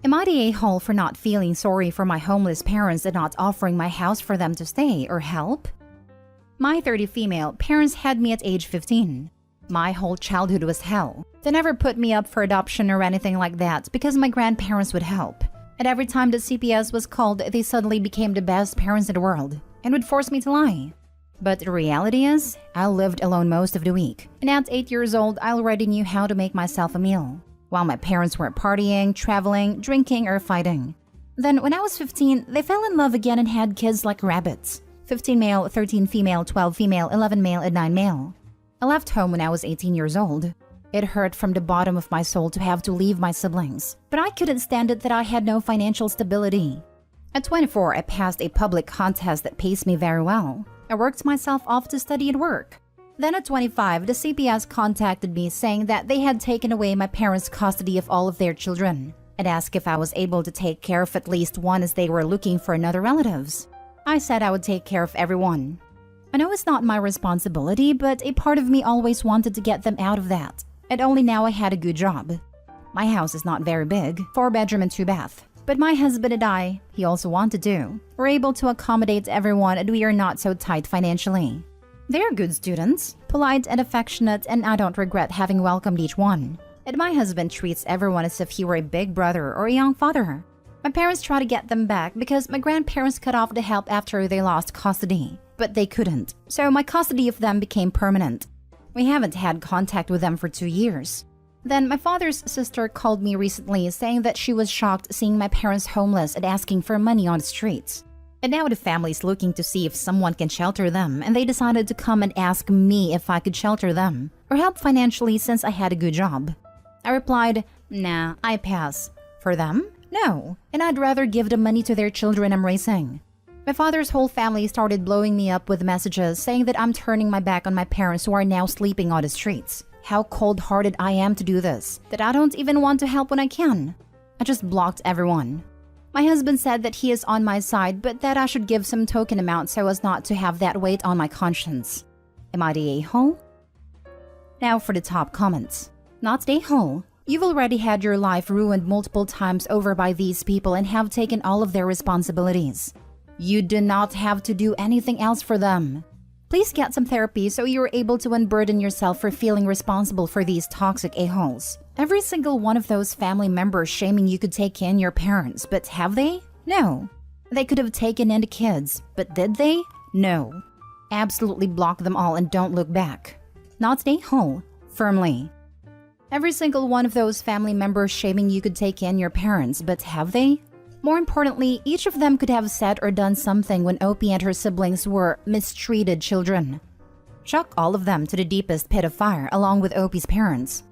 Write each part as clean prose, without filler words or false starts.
Am I the a-hole for not feeling sorry for my homeless parents and not offering my house for them to stay or help? My 30 female parents had me at age 15. My whole childhood was hell. They never put me up for adoption or anything like that because my grandparents would help. And every time the CPS was called, they suddenly became the best parents in the world and would force me to lie. But the reality is, I lived alone most of the week. And at 8 years old, I already knew how to make myself a meal, while my parents were partying, traveling, drinking, or fighting. Then when I was 15, they fell in love again and had kids like rabbits. 15 male, 13 female, 12 female, 11 male, and 9 male. I left home when I was 18 years old. It hurt from the bottom of my soul to have to leave my siblings, but I couldn't stand it that I had no financial stability. At 24, I passed a public contest that pays me very well. I worked myself off to study and work. Then at 25, the CPS contacted me saying that they had taken away my parents' custody of all of their children and asked if I was able to take care of at least one as they were looking for another relatives. I said I would take care of everyone. I know it's not my responsibility, but a part of me always wanted to get them out of that. And only now I had a good job. My house is not very big, 4-bedroom and 2-bath. But my husband and I, he also wanted to, were able to accommodate everyone and we are not so tight financially. They are good students, polite and affectionate, and I don't regret having welcomed each one. And my husband treats everyone as if he were a big brother or a young father. My parents try to get them back because my grandparents cut off the help after they lost custody, but they couldn't. So my custody of them became permanent. We haven't had contact with them for 2 years. Then my father's sister called me recently saying that she was shocked seeing my parents homeless and asking for money on the streets. And now the family's looking to see if someone can shelter them, and they decided to come and ask me if I could shelter them or help financially since I had a good job. I replied, "Nah, I pass." For them? No, and I'd rather give the money to their children I'm raising. My father's whole family started blowing me up with messages saying that I'm turning my back on my parents who are now sleeping on the streets. How cold-hearted I am to do this, that I don't even want to help when I can. I just blocked everyone. My husband said that he is on my side, but that I should give some token amount so as not to have that weight on my conscience. Am I the a-hole? Now for the top comments. Not the a-hole. You've already had your life ruined multiple times over by these people and have taken all of their responsibilities. You do not have to do anything else for them. Please get some therapy so you're able to unburden yourself for feeling responsible for these toxic a-holes. Every single one of those family members shaming you could take in your parents, but have they? No. They could have taken in the kids, but did they? No. Absolutely block them all and don't look back. Not the a-hole. Firmly. Every single one of those family members shaming you could take in your parents, but have they? More importantly, each of them could have said or done something when Opie and her siblings were mistreated children. Chuck all of them to the deepest pit of fire along with Opie's parents.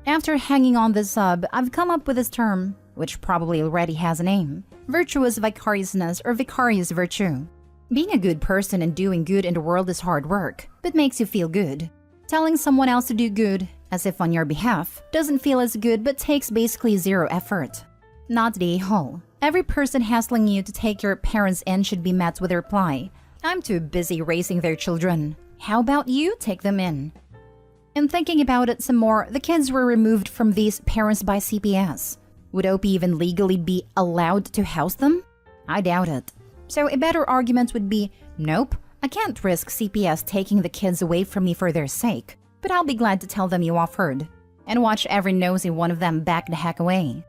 After hanging on this sub, I've come up with this term, which probably already has a name: virtuous vicariousness or vicarious virtue. Being a good person and doing good in the world is hard work, but makes you feel good. Telling someone else to do good, as if on your behalf, doesn't feel as good but takes basically zero effort. Not the a-hole. Every person hassling you to take your parents in should be met with a reply, "I'm too busy raising their children. How about you take them in?" In thinking about it some more, the kids were removed from these parents by CPS. Would Opie even legally be allowed to house them? I doubt it. So a better argument would be, nope, I can't risk CPS taking the kids away from me for their sake, but I'll be glad to tell them you offered, and watch every nosy one of them back the heck away.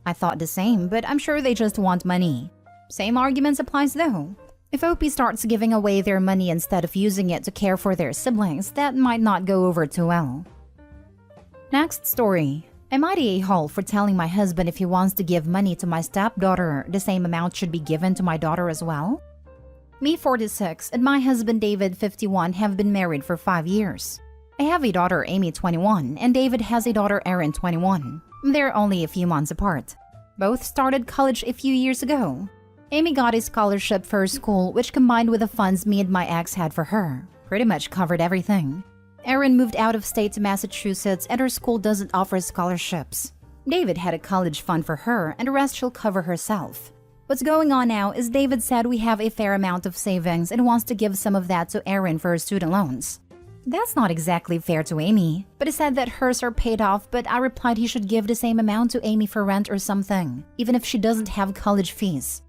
I thought the same, but I'm sure they just want money. Same arguments applies though. If Opie starts giving away their money instead of using it to care for their siblings, that might not go over too well. Next story. Am I the a-hole for telling my husband if he wants to give money to my stepdaughter, the same amount should be given to my daughter as well? Me, 46, and my husband David, 51, have been married for 5 years. I have a daughter, Amy, 21, and David has a daughter, Erin, 21. They're only a few months apart. Both started college a few years ago. Amy got a scholarship for her school, which combined with the funds me and my ex had for her, pretty much covered everything. Erin moved out of state to Massachusetts and her school doesn't offer scholarships. David had a college fund for her and the rest she'll cover herself. What's going on now is David said we have a fair amount of savings and wants to give some of that to Erin for her student loans. That's not exactly fair to Amy, but he said that hers are paid off, but I replied he should give the same amount to Amy for rent or something, even if she doesn't have college fees.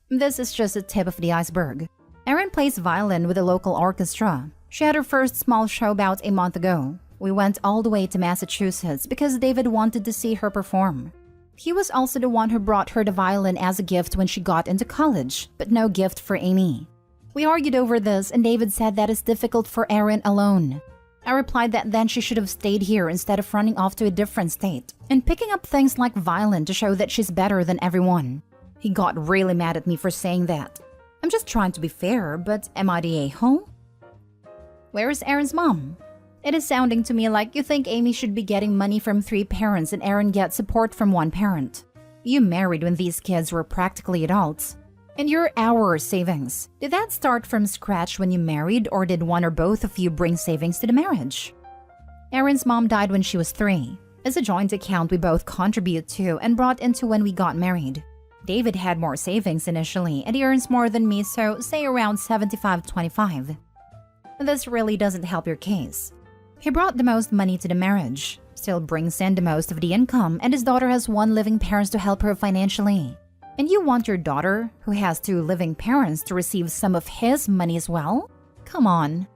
This is just the tip of the iceberg. Erin plays violin with a local orchestra. She had her first small show about a month ago. We went all the way to Massachusetts because David wanted to see her perform. He was also the one who brought her the violin as a gift when she got into college, but no gift for Amy. We argued over this and David said that it's difficult for Erin alone. I replied that then she should have stayed here instead of running off to a different state and picking up things like violin to show that she's better than everyone. He got really mad at me for saying that. I'm just trying to be fair, but am I the a-hole? Where is Erin's mom? It is sounding to me like you think Amy should be getting money from 3 parents and Erin gets support from 1 parent. You married when these kids were practically adults. And your our savings, did that start from scratch when you married, or did one or both of you bring savings to the marriage? Erin's mom died when she was 3. It's a joint account we both contribute to and brought into when we got married. David had more savings initially, and he earns more than me, so say around 75-25. This really doesn't help your case. He brought the most money to the marriage, still brings in the most of the income, and his daughter has 1 living parent to help her financially. And you want your daughter, who has 2 living parents, to receive some of his money as well? Come on.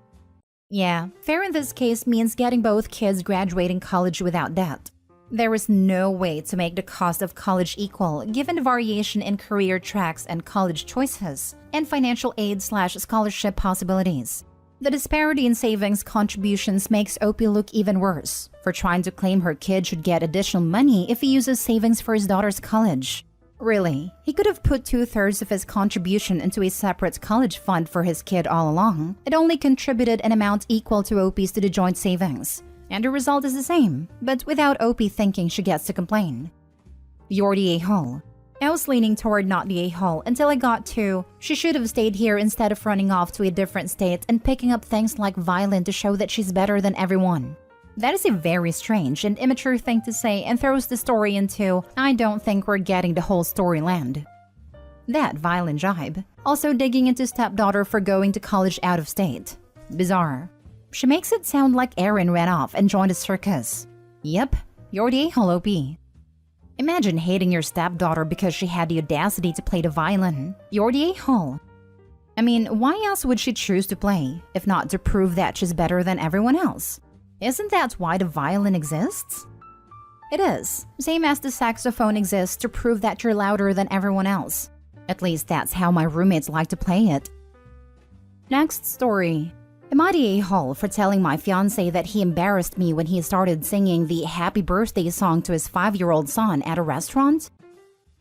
Yeah, fair in this case means getting both kids graduating college without debt. There is no way to make the cost of college equal given the variation in career tracks and college choices and financial aid/scholarship possibilities. The disparity in savings contributions makes Opie look even worse for trying to claim her kid should get additional money if he uses savings for his daughter's college. Really, he could have put 2/3 of his contribution into a separate college fund for his kid all along. It only contributed an amount equal to Opie's to the joint savings. And the result is the same, but without Opie thinking she gets to complain. You're the a-hole. I was leaning toward not the a-hole until I got to, she should have stayed here instead of running off to a different state and picking up things like violin to show that she's better than everyone. That is a very strange and immature thing to say and throws the story into, I don't think we're getting the whole story land. That violin jibe. Also digging into stepdaughter for going to college out of state. Bizarre. She makes it sound like Erin ran off and joined a circus. Yep, you're the a-hole, OP. Imagine hating your stepdaughter because she had the audacity to play the violin. You're the a-hole. I mean, why else would she choose to play, if not to prove that she's better than everyone else? Isn't that why the violin exists? It is, same as the saxophone exists to prove that you're louder than everyone else. At least that's how my roommates like to play it. Next story. Am I the a-hole for telling my fiancé that he embarrassed me when he started singing the happy birthday song to his 5-year-old son at a restaurant?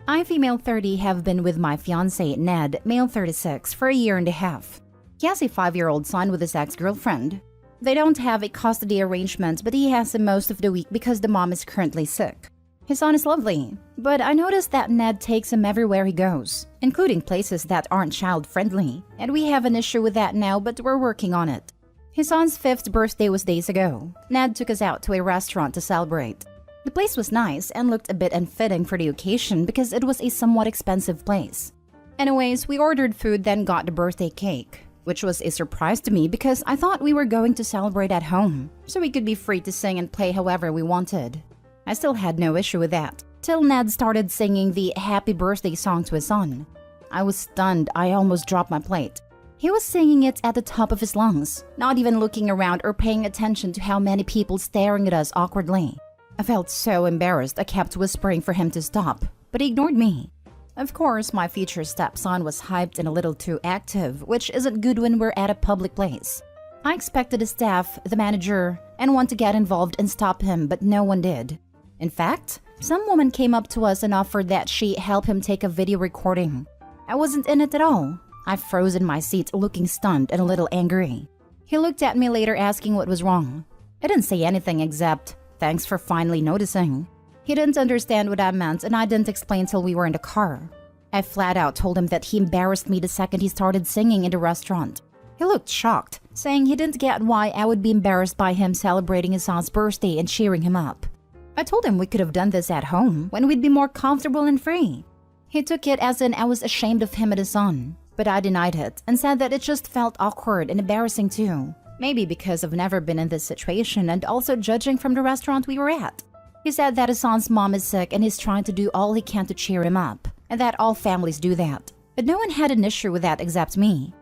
I, female 30, have been with my fiancé, Ned, male 36, for a year and a half. He has a 5-year-old son with his ex-girlfriend. They don't have a custody arrangement, but he has him most of the week because the mom is currently sick. His son is lovely, but I noticed that Ned takes him everywhere he goes, including places that aren't child-friendly, and we have an issue with that now, but we're working on it. His son's 5th birthday was days ago. Ned took us out to a restaurant to celebrate. The place was nice and looked a bit unfitting for the occasion because it was a somewhat expensive place. Anyways, we ordered food, then got the birthday cake, which was a surprise to me because I thought we were going to celebrate at home, so we could be free to sing and play however we wanted. I still had no issue with that, till Ned started singing the happy birthday song to his son. I was stunned. I almost dropped my plate. He was singing it at the top of his lungs, not even looking around or paying attention to how many people staring at us awkwardly. I felt so embarrassed I kept whispering for him to stop, but he ignored me. Of course, my future stepson was hyped and a little too active, which isn't good when we're at a public place. I expected the staff, the manager, and one to get involved and stop him, but no one did. In fact, some woman came up to us and offered that she help him take a video recording. I wasn't in it at all. I froze in my seat, looking stunned and a little angry. He looked at me later asking what was wrong. I didn't say anything except, thanks for finally noticing. He didn't understand what I meant and I didn't explain till we were in the car. I flat out told him that he embarrassed me the second he started singing in the restaurant. He looked shocked, saying he didn't get why I would be embarrassed by him celebrating his son's birthday and cheering him up. I told him we could have done this at home when we'd be more comfortable and free. He took it as in I was ashamed of him and his son, but I denied it and said that it just felt awkward and embarrassing too. Maybe because I've never been in this situation and also judging from the restaurant we were at. He said that his son's mom is sick and he's trying to do all he can to cheer him up, and that all families do that. But no one had an issue with that except me.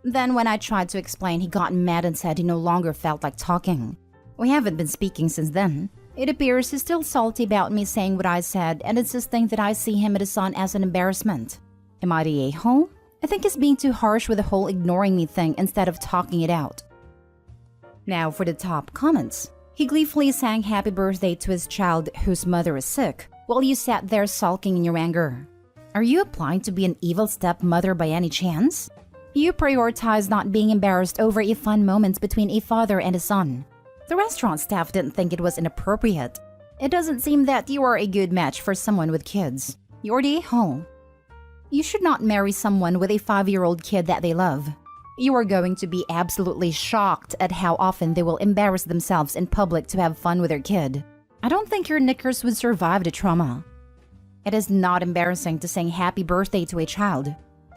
Then when I tried to explain, he got mad and said he no longer felt like talking. We haven't been speaking since then. It appears he's still salty about me saying what I said and insisting that I see him and his son as an embarrassment. Am I the a-hole? I think he's being too harsh with the whole ignoring me thing instead of talking it out. Now for the top comments. He gleefully sang happy birthday to his child whose mother is sick, while you sat there sulking in your anger. Are you applying to be an evil stepmother by any chance? You prioritize not being embarrassed over a fun moment between a father and a son. The restaurant staff didn't think it was inappropriate. It doesn't seem that you are a good match for someone with kids. You're the a-hole. You should not marry someone with a 5-year-old kid that they love. You are going to be absolutely shocked at how often they will embarrass themselves in public to have fun with their kid. I don't think your knickers would survive the trauma. It is not embarrassing to sing happy birthday to a child.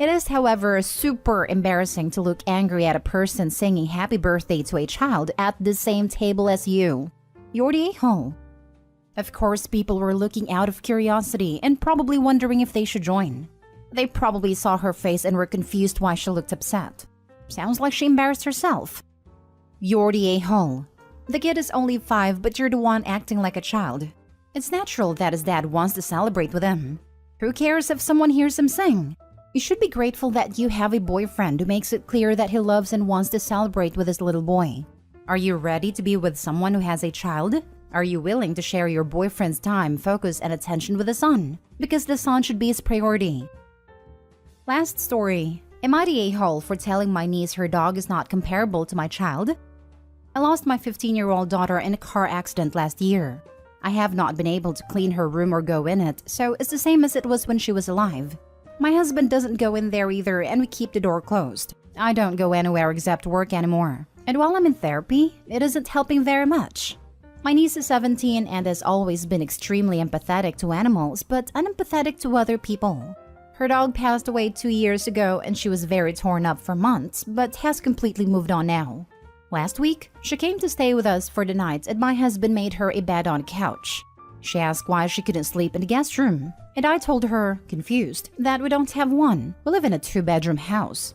It is, however, super embarrassing to look angry at a person singing happy birthday to a child at the same table as you. You're the a-hole. Of course, people were looking out of curiosity and probably wondering if they should join. They probably saw her face and were confused why she looked upset. Sounds like she embarrassed herself. You're the a-hole. The kid is only 5, but you're the one acting like a child. It's natural that his dad wants to celebrate with him. Who cares if someone hears him sing? You should be grateful that you have a boyfriend who makes it clear that he loves and wants to celebrate with his little boy. Are you ready to be with someone who has a child? Are you willing to share your boyfriend's time, focus, and attention with the son? Because the son should be his priority. Last story. Am I the a-hole for telling my niece her dog is not comparable to my child? I lost my 15-year-old daughter in a car accident last year. I have not been able to clean her room or go in it, so it's the same as it was when she was alive. My husband doesn't go in there either, and we keep the door closed. I don't go anywhere except work anymore. And while I'm in therapy, it isn't helping very much. My niece is 17 and has always been extremely empathetic to animals, but unempathetic to other people. Her dog passed away 2 years ago and she was very torn up for months, but has completely moved on now. Last week, she came to stay with us for the night and my husband made her a bed on a couch. She asked why she couldn't sleep in the guest room, and I told her, confused, that we don't have one. We live in a 2-bedroom house.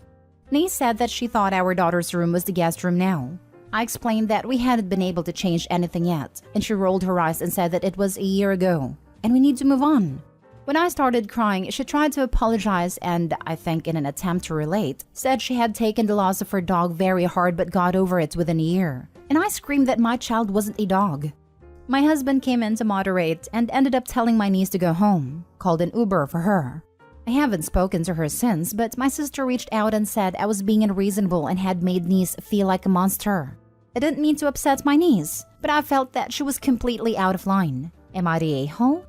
Niece said that she thought our daughter's room was the guest room now. I explained that we hadn't been able to change anything yet, and she rolled her eyes and said that it was a year ago, and we need to move on. When I started crying, she tried to apologize and, I think in an attempt to relate, said she had taken the loss of her dog very hard but got over it within a year. And I screamed that my child wasn't a dog. My husband came in to moderate and ended up telling my niece to go home, called an Uber for her. I haven't spoken to her since, but my sister reached out and said I was being unreasonable and had made niece feel like a monster. I didn't mean to upset my niece, but I felt that she was completely out of line. Am I the a-hole?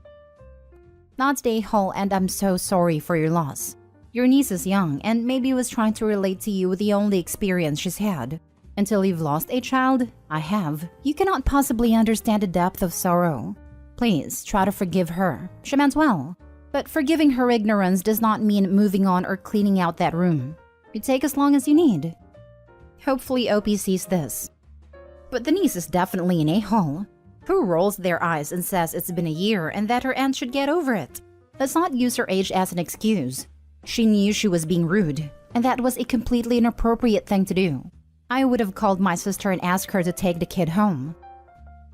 Not the a-hole, and I'm so sorry for your loss. Your niece is young and maybe was trying to relate to you with the only experience she's had. Until you've lost a child, I have. You cannot possibly understand the depth of sorrow. Please try to forgive her. She meant well. But forgiving her ignorance does not mean moving on or cleaning out that room. You take as long as you need. Hopefully OP sees this. But the niece is definitely an a-hole. Who rolls their eyes and says it's been a year and that her aunt should get over it? Let's not use her age as an excuse. She knew she was being rude, and that was a completely inappropriate thing to do. I would have called my sister and asked her to take the kid home.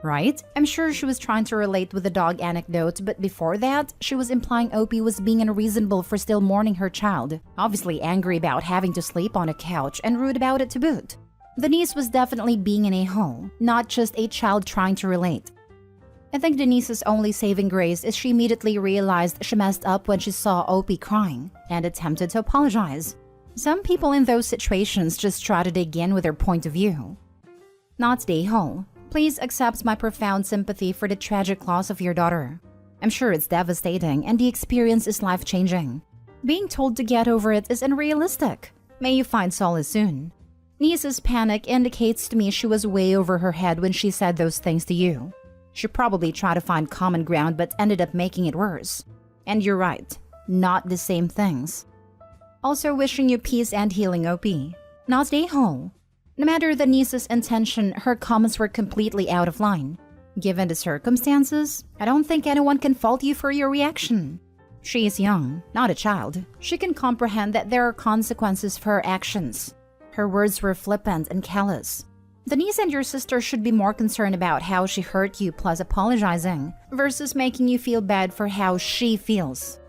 Right? I'm sure she was trying to relate with the dog anecdote, but before that, she was implying Opie was being unreasonable for still mourning her child, obviously angry about having to sleep on a couch and rude about it to boot. The niece was definitely being an a-hole, not just a child trying to relate. I think the niece's only saving grace is she immediately realized she messed up when she saw Opie crying and attempted to apologize. Some people in those situations just try to dig in with their point of view. Not the a-hole. Please accept my profound sympathy for the tragic loss of your daughter. I'm sure it's devastating and the experience is life-changing. Being told to get over it is unrealistic. May you find solace soon. Niece's panic indicates to me she was way over her head when she said those things to you. She probably tried to find common ground but ended up making it worse. And you're right, not the same things. Also wishing you peace and healing, OP. Not the a-hole. No matter the niece's intention, her comments were completely out of line. Given the circumstances, I don't think anyone can fault you for your reaction. She is young, not a child. She can comprehend that there are consequences for her actions. Her words were flippant and callous. The niece and your sister should be more concerned about how she hurt you plus apologizing, versus making you feel bad for how she feels.